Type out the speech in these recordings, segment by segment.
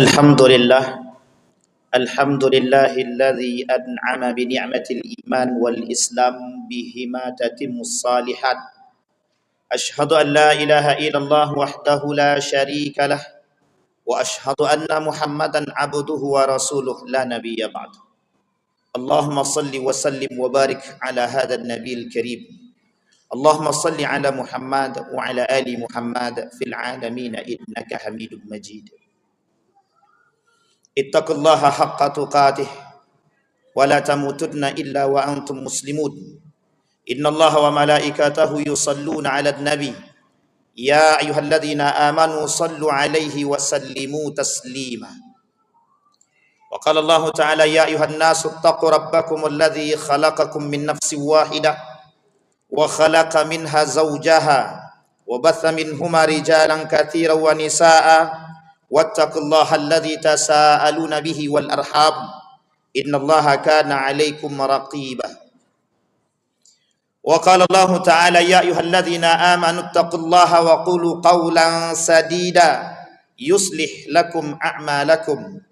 الحمد لله الحمد لله الذي أنعم بنعمة الإيمان والإسلام بهما تتم الصالحات. أشهد أن لا إله إلا الله وحده لا شريك له وأشهد أن محمدا عبده ورسوله لا نبي بعد. اللهم صل وسلم وبارك على هذا النبي الكريم. اللهم صل على محمد وعلى آل محمد في العالمين إنك حميد مجيد. Ittaqullaha haqqa tuqatih wa la tamutunna illa wa antum muslimun. Innallaha wa malaikatahu yusalluna 'alan nabi. Ya ayyuhalladzina amanu sallu 'alaihi wa sallimu taslima. Wa qala Allah ta'ala ya ayyuhan nasu ittaqu rabbakum alladzi khalaqakum min nafsin wahidah wa khalaqa minha zawjaha wa batha minhuma rijalan katsiran wa nisaa'a wattaqullaha alladzi tasaaluna bihi wal arham innallaha kana 'alaikum raqiba. Wa qala Allah ta'ala ya ayyuhalladzina amanu taqullaha wa qulu qawlan sadida yuslih lakum a'malakum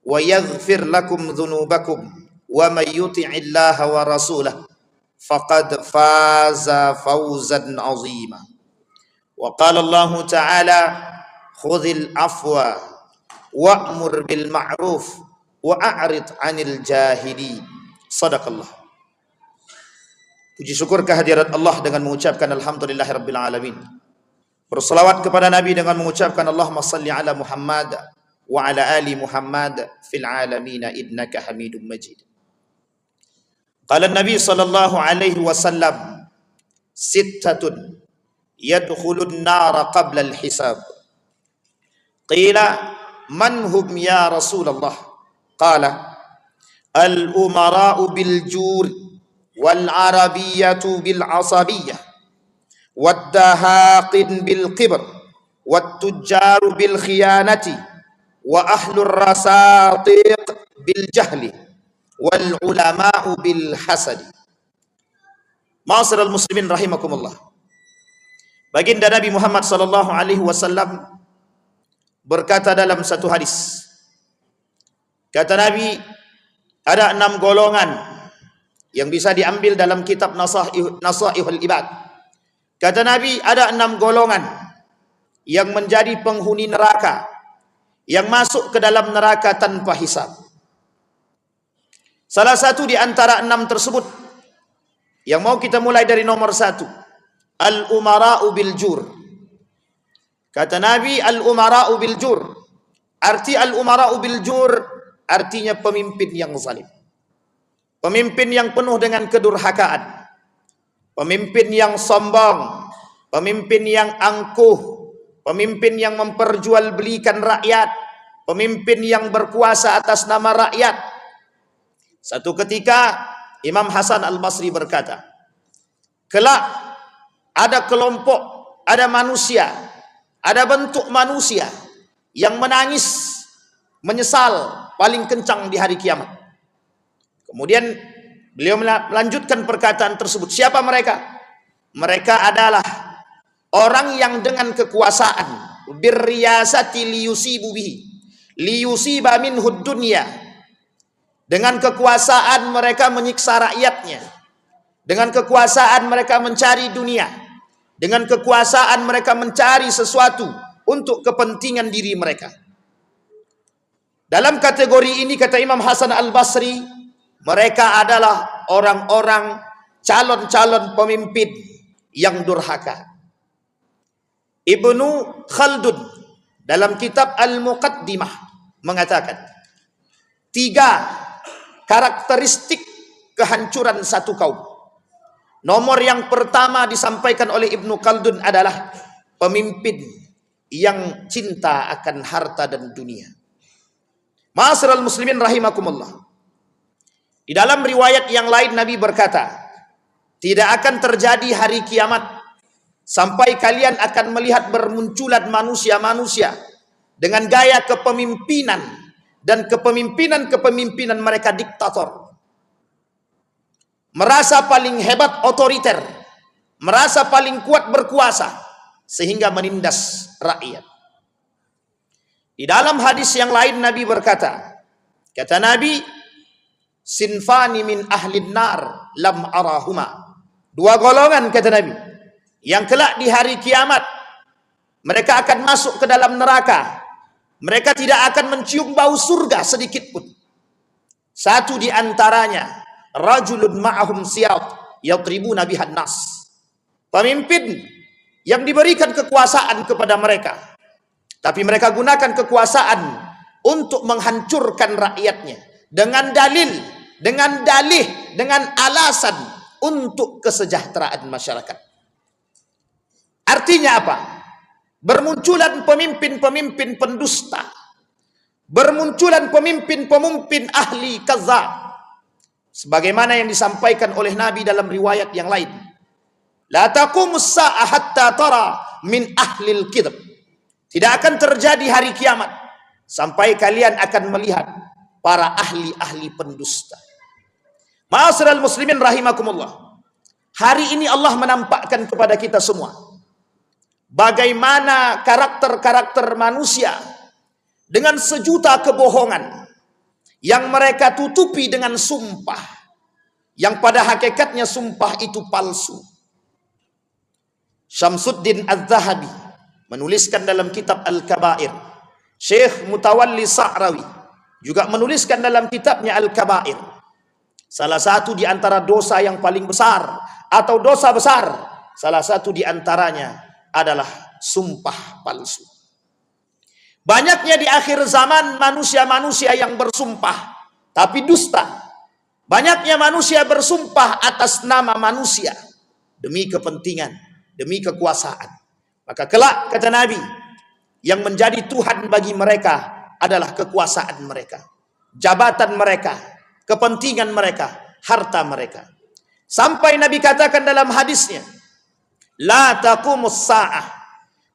wa yaghfir lakum dhunubakum wa may yuti'illaha wa rasulahu faqad faza fawzan 'azima. Wa qala Allah ta'ala khudhil afwa wa'mur bil ma'ruf wa a'rid 'anil jahili. Sadaqallah. Puji syukur kehadirat Allah dengan mengucapkan alhamdulillahirabbil alamin. Berselawat kepada Nabi dengan mengucapkan Allahumma salli ala Muhammad wa ala ali Muhammad fil alamin innaka Hamidum Majid. Qala Nabi sallallahu alaihi wasallam sittatun yadkhulun nara qabla al-hisab. Qila man hum ya Rasulullah? Qala al-umara'u bil jur wal arabiyyatu bil asabiyyah wad dahaqin bil qibr wat tujjaru bil khiyanati wa ahlur rasatiq bil jahli wal ulama'u bil hasadi. Ma'asyiral muslimin rahimakumullah. Baginda Nabi Muhammad sallallahu alaihi wasallam berkata dalam satu hadis, kata Nabi, ada 6 golongan yang bisa diambil dalam kitab Nasaihul Ibad. Kata Nabi, ada 6 golongan yang menjadi penghuni neraka, yang masuk ke dalam neraka tanpa hisab. Salah satu di antara 6 tersebut yang mau kita mulai dari nomor 1, al-umara'u bil jur. Kata Nabi, al-umara'u bil jur. Arti al-umara'u bil jur artinya pemimpin yang zalim. Pemimpin yang penuh dengan kedurhakaan. Pemimpin yang sombong. Pemimpin yang angkuh. Pemimpin yang memperjualbelikan rakyat. Pemimpin yang berkuasa atas nama rakyat. Satu ketika Imam Hasan Al-Basri berkata, kelak ada kelompok, ada manusia, ada bentuk manusia yang menangis, menyesal paling kencang di hari kiamat. Kemudian beliau melanjutkan perkataan tersebut. Siapa mereka? Mereka adalah orang yang dengan kekuasaan, birriyasati liyusibu bihi, liyusiba minhud dunya. Dengan kekuasaan mereka menyiksa rakyatnya. Dengan kekuasaan mereka mencari dunia. Dengan kekuasaan mereka mencari sesuatu untuk kepentingan diri mereka. Dalam kategori ini kata Imam Hasan Al-Basri, mereka adalah orang-orang calon-calon pemimpin yang durhaka. Ibnu Khaldun dalam kitab Al-Muqaddimah mengatakan 3 karakteristik kehancuran satu kaum. Nomor yang pertama disampaikan oleh Ibnu Khaldun adalah pemimpin yang cinta akan harta dan dunia. Ma'asyiral muslimin rahimakumullah. Di dalam riwayat yang lain Nabi berkata, tidak akan terjadi hari kiamat sampai kalian akan melihat bermunculan manusia-manusia dengan gaya kepemimpinan dan kepemimpinan mereka diktator. Merasa paling hebat otoriter, merasa paling kuat berkuasa, sehingga menindas rakyat. Di dalam hadis yang lain Nabi berkata, kata Nabi, sinfani min ahlin nar lam arahuma. Dua golongan kata Nabi, yang kelak di hari kiamat mereka akan masuk ke dalam neraka. Mereka tidak akan mencium bau surga sedikit pun. Satu di antaranya, rajulun ma'ahum siyat yadribuna bihan nas. Pemimpin yang diberikan kekuasaan kepada mereka, tapi mereka gunakan kekuasaan untuk menghancurkan rakyatnya dengan dalil, dengan dalih, dengan alasan untuk kesejahteraan masyarakat. Artinya apa? Bermunculan pemimpin-pemimpin pendusta, bermunculan pemimpin-pemimpin ahli kadzab, sebagaimana yang disampaikan oleh Nabi dalam riwayat yang lain. La taqumus sa'ah hatta tara min ahlil kidb. Tidak akan terjadi hari kiamat sampai kalian akan melihat para ahli-ahli pendusta. Ma'asyiral muslimin rahimakumullah. Hari ini Allah menampakkan kepada kita semua bagaimana karakter-karakter manusia dengan sejuta kebohongan yang mereka tutupi dengan sumpah, yang pada hakikatnya sumpah itu palsu. Syamsuddin Az-Zahabi menuliskan dalam kitab Al-Kabair. Syekh Mutawalli Sa'rawi juga menuliskan dalam kitabnya Al-Kabair. Salah satu di antara dosa yang paling besar atau dosa besar, salah satu di antaranya adalah sumpah palsu. Banyaknya di akhir zaman manusia-manusia yang bersumpah tapi dusta. Banyaknya manusia bersumpah atas nama manusia demi kepentingan, demi kekuasaan. Maka kelak kata Nabi, yang menjadi Tuhan bagi mereka adalah kekuasaan mereka, jabatan mereka, kepentingan mereka, harta mereka. Sampai Nabi katakan dalam hadisnya, la taqumus sa'ah,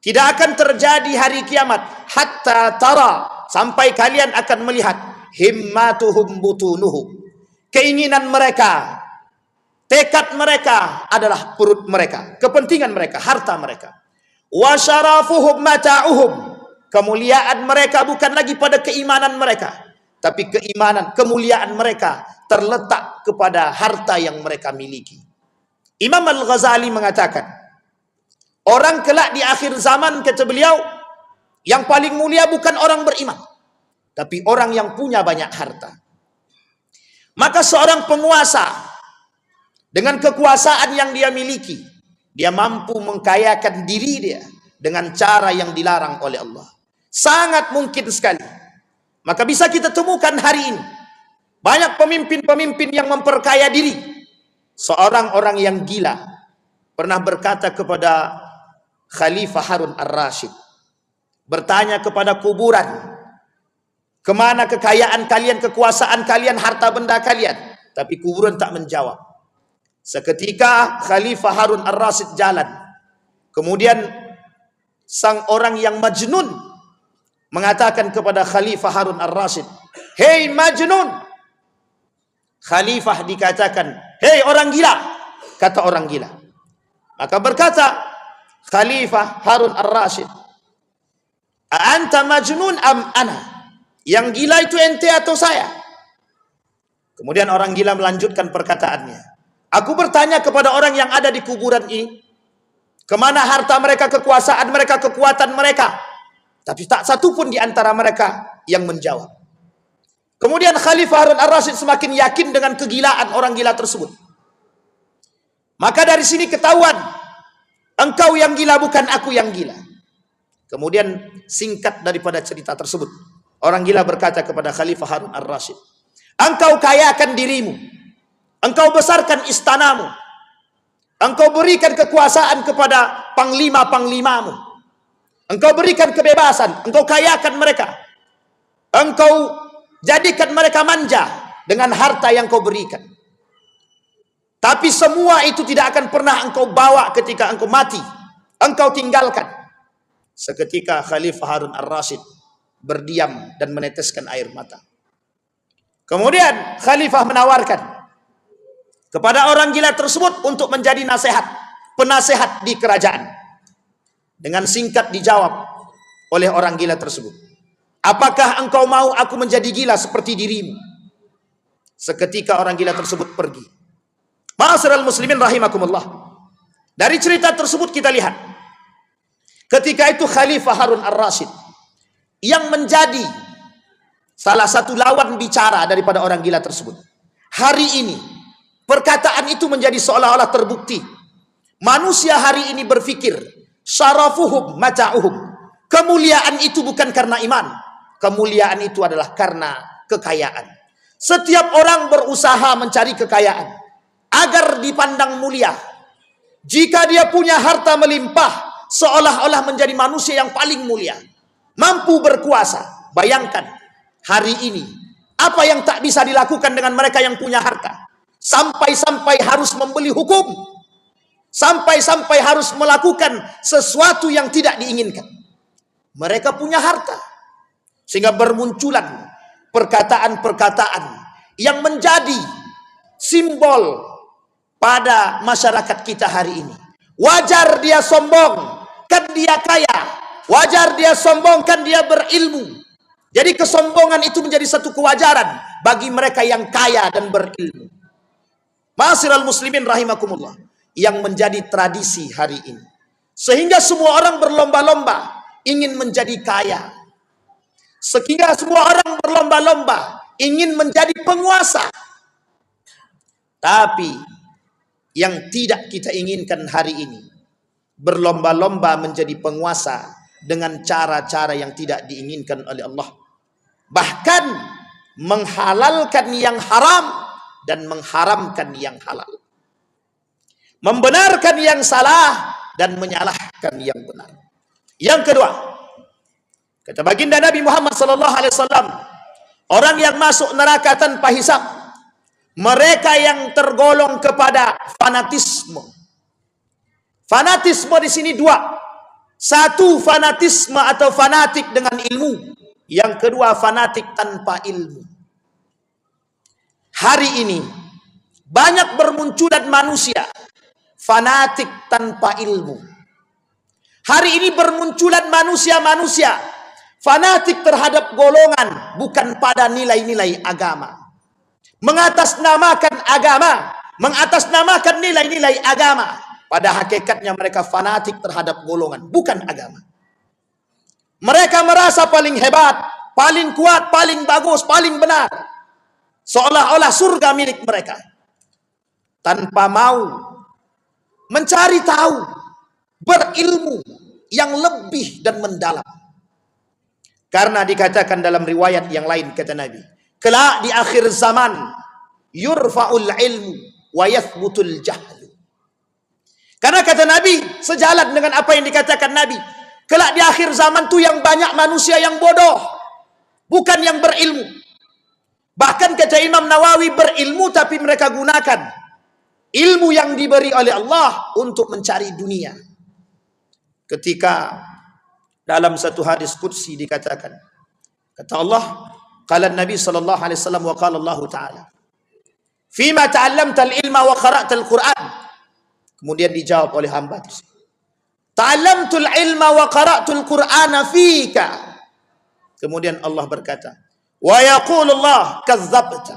tidak akan terjadi hari kiamat hatta tara, sampai kalian akan melihat himmatuhum butunuhum, keinginan mereka, tekad mereka adalah perut mereka, kepentingan mereka, harta mereka. Wa syarafuhum mata'uhum, kemuliaan mereka bukan lagi pada keimanan mereka, tapi keimanan, kemuliaan mereka terletak kepada harta yang mereka miliki. Imam Al-Ghazali mengatakan, orang kelak di akhir zaman kata beliau, yang paling mulia bukan orang beriman, tapi orang yang punya banyak harta. Maka seorang penguasa dengan kekuasaan yang dia miliki, dia mampu mengkayakan diri dia dengan cara yang dilarang oleh Allah. Sangat mungkin sekali. Maka bisa kita temukan hari ini banyak pemimpin-pemimpin yang memperkaya diri. Seorang orang yang gila pernah berkata kepada Khalifah Harun Ar-Rasyid, bertanya kepada kuburan, kemana kekayaan kalian, kekuasaan kalian, harta benda kalian? Tapi kuburan tak menjawab. Seketika Khalifah Harun Ar-Rasyid jalan. Kemudian sang orang yang majnun mengatakan kepada Khalifah Harun Ar-Rasyid, "Hei majnun." Khalifah dikatakan, "Hei orang gila." Kata orang gila. Maka berkata Khalifah Harun Ar-Rasyid, "Anta majnun am ana?" Yang gila itu ente atau saya? Kemudian orang gila melanjutkan perkataannya, "Aku bertanya kepada orang yang ada di kuburan ini, kemana harta mereka, kekuasaan mereka, kekuatan mereka? Tapi tak satu pun di antara mereka yang menjawab." Kemudian Khalifah Harun Ar-Rasyid semakin yakin dengan kegilaan orang gila tersebut. Maka dari sini ketahuan, engkau yang gila bukan aku yang gila. Kemudian singkat daripada cerita tersebut, orang gila berkata kepada Khalifah Harun Ar-Rasyid, "Engkau kayakan dirimu, engkau besarkan istanamu, engkau berikan kekuasaan kepada panglima-panglimamu, engkau berikan kebebasan, engkau kayakan mereka, engkau jadikan mereka manja dengan harta yang kau berikan. Tapi semua itu tidak akan pernah engkau bawa ketika engkau mati, engkau tinggalkan." Seketika Khalifah Harun Ar-Rasyid berdiam dan meneteskan air mata. Kemudian Khalifah menawarkan kepada orang gila tersebut untuk menjadi penasehat di kerajaan. Dengan singkat dijawab oleh orang gila tersebut, Apakah engkau mau aku menjadi gila seperti dirimu? Seketika orang gila tersebut pergi. Ma'asyiral muslimin rahimakumullah. Dari cerita tersebut kita lihat, ketika itu Khalifah Harun ar-Rasyid yang menjadi salah satu lawan bicara daripada orang gila tersebut. Hari ini perkataan itu menjadi seolah-olah terbukti. Manusia hari ini berpikir syarafuhum mata'uhum. Kemuliaan itu bukan karena iman. Kemuliaan itu adalah karena kekayaan. Setiap orang berusaha mencari kekayaan agar dipandang mulia. Jika dia punya harta melimpah, seolah-olah menjadi manusia yang paling mulia, mampu berkuasa. Bayangkan hari ini apa yang tak bisa dilakukan dengan mereka yang punya harta. Sampai-sampai harus membeli hukum, sampai-sampai harus melakukan sesuatu yang tidak diinginkan. Mereka punya harta, sehingga bermunculan perkataan-perkataan yang menjadi simbol pada masyarakat kita hari ini. Wajar dia sombong, kan dia kaya. Wajar dia sombong, kan dia berilmu. Jadi kesombongan itu menjadi satu kewajaran bagi mereka yang kaya dan berilmu. Ma'asyiral muslimin rahimakumullah, yang menjadi tradisi hari ini. Sehingga semua orang berlomba-lomba ingin menjadi kaya. Sehingga semua orang berlomba-lomba ingin menjadi penguasa. Tapi yang tidak kita inginkan hari ini, berlomba-lomba menjadi penguasa dengan cara-cara yang tidak diinginkan oleh Allah. Bahkan menghalalkan yang haram dan mengharamkan yang halal. Membenarkan yang salah dan menyalahkan yang benar. Yang kedua, kata baginda Nabi Muhammad SAW, orang yang masuk neraka tanpa hisab, mereka yang tergolong kepada fanatisme. Fanatisme di sini dua. Satu, fanatisme atau fanatik dengan ilmu. Yang kedua, fanatik tanpa ilmu. Hari ini banyak bermunculan manusia fanatik tanpa ilmu. Hari ini bermunculan manusia-manusia fanatik terhadap golongan, bukan pada nilai-nilai agama. Mengatasnamakan agama, mengatasnamakan nilai-nilai agama. Pada hakikatnya mereka fanatik terhadap golongan, bukan agama. Mereka merasa paling hebat, paling kuat, paling bagus, paling benar. Seolah-olah surga milik mereka. Tanpa mau mencari tahu, berilmu yang lebih dan mendalam. Karena dikatakan dalam riwayat yang lain, kata Nabi, kelak di akhir zaman yurfa'ul ilmu wa yathbutul jahlu. Karena kata Nabi, sejalan dengan apa yang dikatakan Nabi, kelak di akhir zaman itu yang banyak manusia yang bodoh, bukan yang berilmu. Bahkan kata Imam Nawawi, berilmu tapi mereka gunakan ilmu yang diberi oleh Allah untuk mencari dunia. Ketika dalam satu hadis qudsi dikatakan, kata Allah, qala Nabi sallallahu alaihi wasallam wa qala Allah taala, "Fima ta'allamta al-ilma wa qara'ta al-Qur'an." Kemudian dijawab oleh hamba itu, "Ta'allamtul ilma wa qara'tul Qur'ana fika." Kemudian Allah berkata, "Wa yaqulu Allah kazzabta."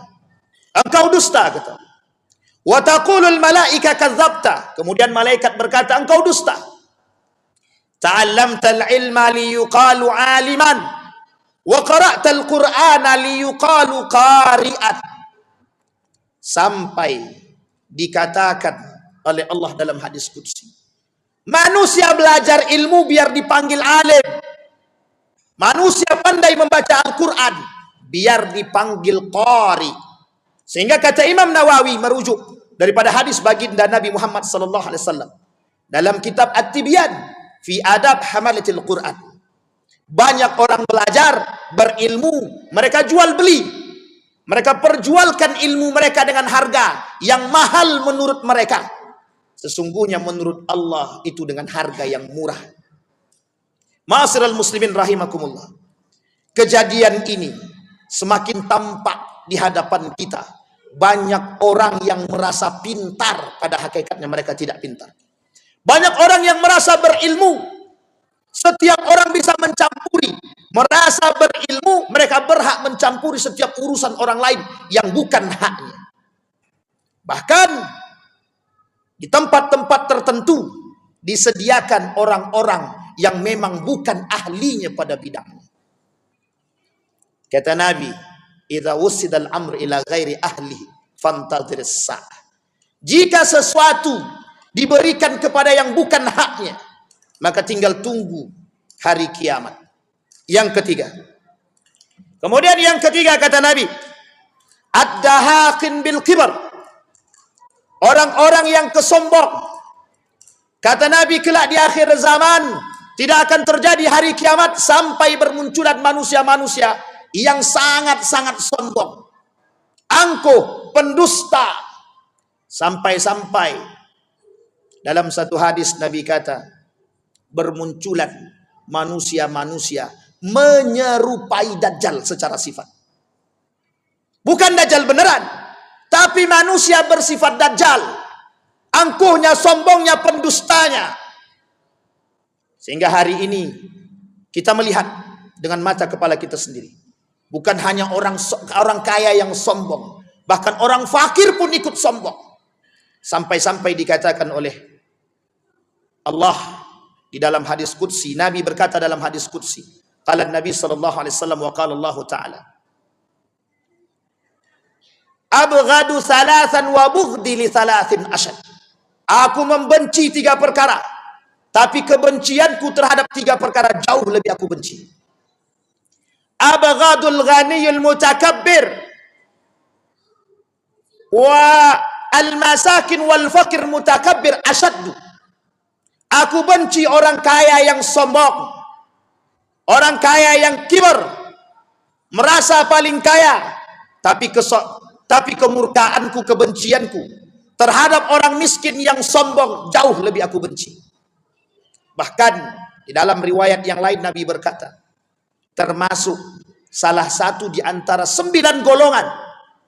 Engkau dusta, kata. "Wa taqulul malaika kazzabta." Kemudian malaikat berkata, engkau dusta. "Ta'allamtal ilma liyuqalu 'aliman wa qara'tal Qur'ana liyuqalu qari'an." Sampai dikatakan oleh Allah dalam hadis qudsi, manusia belajar ilmu biar dipanggil alim. Manusia pandai membaca Al-Quran biar dipanggil qari. Sehingga kata Imam Nawawi merujuk daripada hadis baginda Nabi Muhammad sallallahu alaihi wasallam dalam kitab At-Tibyan fi Adab Hamalatil Quran. Banyak orang belajar, berilmu, mereka jual beli. Mereka perjualkan ilmu mereka dengan harga yang mahal menurut mereka. Sesungguhnya menurut Allah itu dengan harga yang murah. Ma'asyiral muslimin rahimakumullah. Kejadian ini semakin tampak di hadapan kita. Banyak orang yang merasa pintar, pada hakikatnya mereka tidak pintar. Banyak orang yang merasa berilmu, Setiap orang bisa mencampuri, merasa berilmu, mereka berhak mencampuri setiap urusan orang lain yang bukan haknya. Bahkan di tempat-tempat tertentu disediakan orang-orang yang memang bukan ahlinya pada bidangnya. Kata Nabi, "Idza wusidal amr ila ghairi ahlihi fantadhiris sa'ah." Jika sesuatu diberikan kepada yang bukan haknya, maka tinggal tunggu hari kiamat. Yang ketiga. Kemudian yang ketiga kata Nabi, ad-dahaqin bil kibar. Orang-orang yang kesombong. Kata Nabi, kelak di akhir zaman tidak akan terjadi hari kiamat sampai bermunculan manusia-manusia yang sangat-sangat sombong, angkuh, pendusta. Sampai-sampai dalam satu hadis Nabi kata, bermunculan manusia-manusia menyerupai Dajjal secara sifat. Bukan Dajjal beneran, tapi manusia bersifat Dajjal. Angkuhnya, sombongnya, pendustanya. Sehingga hari ini kita melihat dengan mata kepala kita sendiri. Bukan hanya orang kaya yang sombong, bahkan orang fakir pun ikut sombong. Sampai-sampai dikatakan oleh Allah di dalam hadis qudsi, Nabi berkata dalam hadis qudsi, qala Nabi sallallahu alaihi wasallam wa qala Allah taala, abghadu thalathan wa bughdi li thalathin ashad. Aku membenci 3 perkara, tapi kebencianku terhadap 3 perkara jauh lebih aku benci. Abghadul ghaniyul mutakabbir wa al-masakin wal fakir mutakabbir asyaddu. Aku benci orang kaya yang sombong, orang kaya yang kibar, merasa paling kaya, tapi kemurkaanku, kebencianku terhadap orang miskin yang sombong jauh lebih aku benci. Bahkan di dalam riwayat yang lain Nabi berkata, termasuk salah satu di antara 9 golongan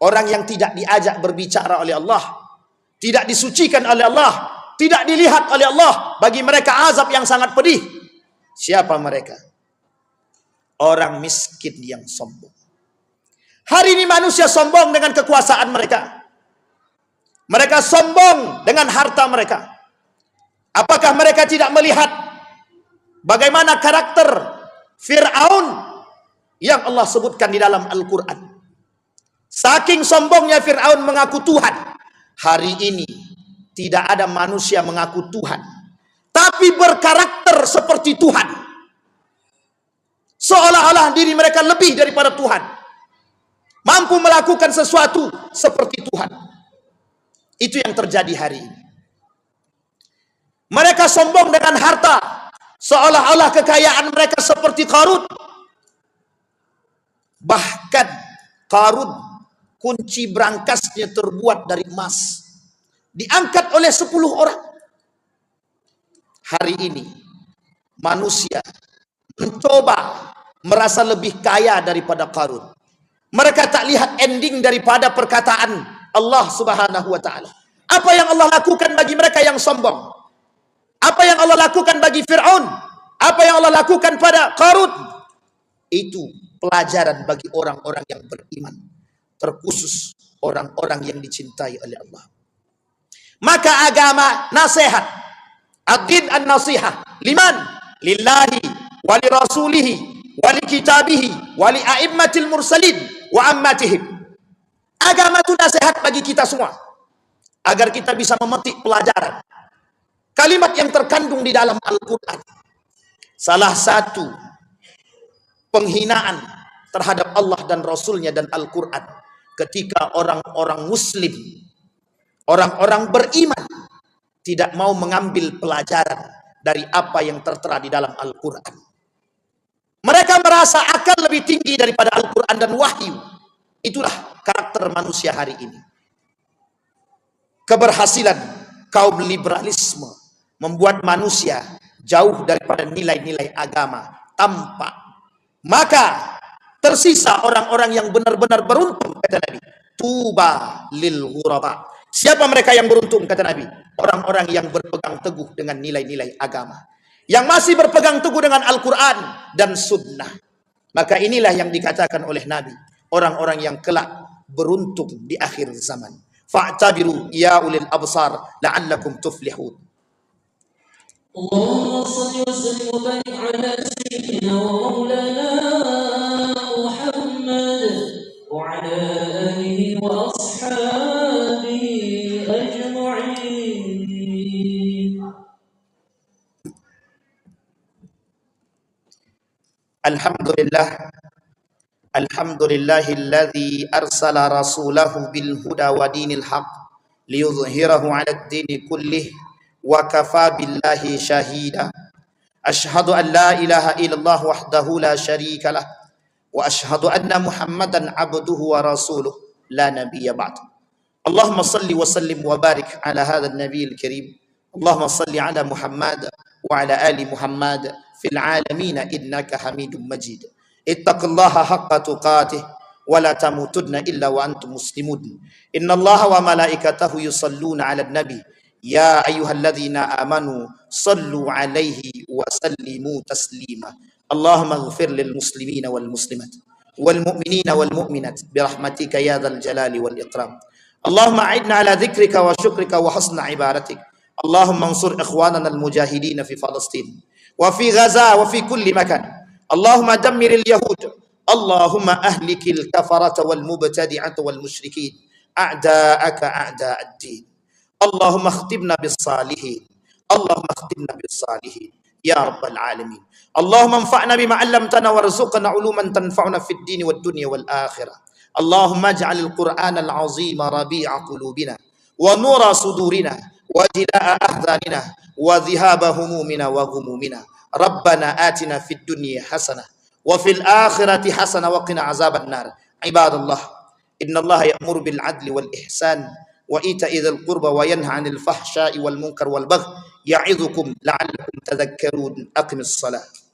orang yang tidak diajak berbicara oleh Allah, tidak disucikan oleh Allah, tidak dilihat oleh Allah, bagi mereka azab yang sangat pedih. Siapa mereka? Orang miskin yang sombong. Hari ini manusia sombong dengan kekuasaan mereka. Mereka sombong dengan harta mereka. Apakah mereka tidak melihat bagaimana karakter Fir'aun yang Allah sebutkan di dalam Al-Quran? Saking sombongnya Fir'aun mengaku Tuhan. Hari ini tidak ada manusia mengaku Tuhan, tapi berkarakter seperti Tuhan. Seolah-olah diri mereka lebih daripada Tuhan, mampu melakukan sesuatu seperti Tuhan. Itu yang terjadi hari ini. Mereka sombong dengan harta, seolah-olah kekayaan mereka seperti Qarun. Bahkan Qarun, kunci berangkasnya terbuat dari emas, diangkat oleh 10 orang. Hari ini manusia mencoba merasa lebih kaya daripada Qarun. Mereka tak lihat ending daripada perkataan Allah Subhanahu wa taala. Apa yang Allah lakukan bagi mereka yang sombong? Apa yang Allah lakukan bagi Fir'aun? Apa yang Allah lakukan pada Qarun? Itu pelajaran bagi orang-orang yang beriman, terkhusus orang-orang yang dicintai oleh Allah. Maka agama nasihat, ad-din an-nasihah, liman? Lillahi wa li rasulihi wa li kitabihi wa li a'immatil mursalin wa ammatihim. Agama itu nasihat bagi kita semua, agar kita bisa memetik pelajaran kalimat yang terkandung di dalam Al-Quran. Salah satu penghinaan terhadap Allah dan Rasulnya dan Al-Quran, ketika orang-orang muslim, orang-orang beriman tidak mau mengambil pelajaran dari apa yang tertera di dalam Al-Quran. Mereka merasa akal lebih tinggi daripada Al-Quran dan wahyu. Itulah karakter manusia hari ini. Keberhasilan kaum liberalisme membuat manusia jauh daripada nilai-nilai agama tampak. Maka tersisa orang-orang yang benar-benar beruntung, kata Nabi. Tuba lil ghuraba. Siapa mereka yang beruntung, kata Nabi? Orang-orang yang berpegang teguh dengan nilai-nilai agama, yang masih berpegang teguh dengan Al-Quran dan Sunnah. Maka inilah yang dikatakan oleh Nabi, orang-orang yang kelak beruntung di akhir zaman. Fa'tabiru ya ulil absar la'allakum tuflihun. اللهم صل وسلم وبارك على سيدنا ومولانا محمد وعلى آله وأصحابه أجمعين. الحمد لله الذي أرسل رسوله بالهدى ودين الحق ليظهره على الدين كله وكفى بالله شهيدا. أشهد أن لا إله إلا الله وحده لا شريك له وأشهد أن محمدا عبده ورسوله لا نبي بعد. اللهم صل وسلم وبارك على هذا النبي الكريم. اللهم صل على محمد وعلى آل محمد في العالمين إنك حميد مجيد. اتق الله حق تقاته ولا تموتن إلا وأنتم مسلمون. إن الله وملائكته يصلون على النبي يا أيها الذين آمنوا صلوا عليه وسلموا تسليما. اللهم اغفر للمسلمين والمسلمات والمؤمنين والمؤمنات برحمتك يا ذا الجلال والإكرام. اللهم أعنا على ذكرك وشكرك وحسن عبادتك. اللهم انصر إخواننا المجاهدين في فلسطين وفي غزة وفي كل مكان. اللهم دمر اليهود. اللهم أهلك الكفرة والمبتدعة والمشركين أعداءك أعداء الدين. اللهم اختمنا بالصالحين. اللهم اختمنا بالصالحين يا رب العالمين. اللهم انفعنا بما علمتنا وارزقنا علوما تنفعنا في الدين والدنيا والآخرة. اللهم اجعل القرآن العظيم ربيع قلوبنا ونور صدورنا وجلاء أحزاننا وذهاب همومنا وغمومنا. ربنا آتنا في الدنيا حسنة وفي الآخرة حسنة وقنا عذاب النار. عباد الله، إن الله يأمر بالعدل والإحسان وإيتاء ذي القربى وينهى عن الفحشاء والمنكر والبغي يعظكم لعلكم تذكرون. أقم الصلاة.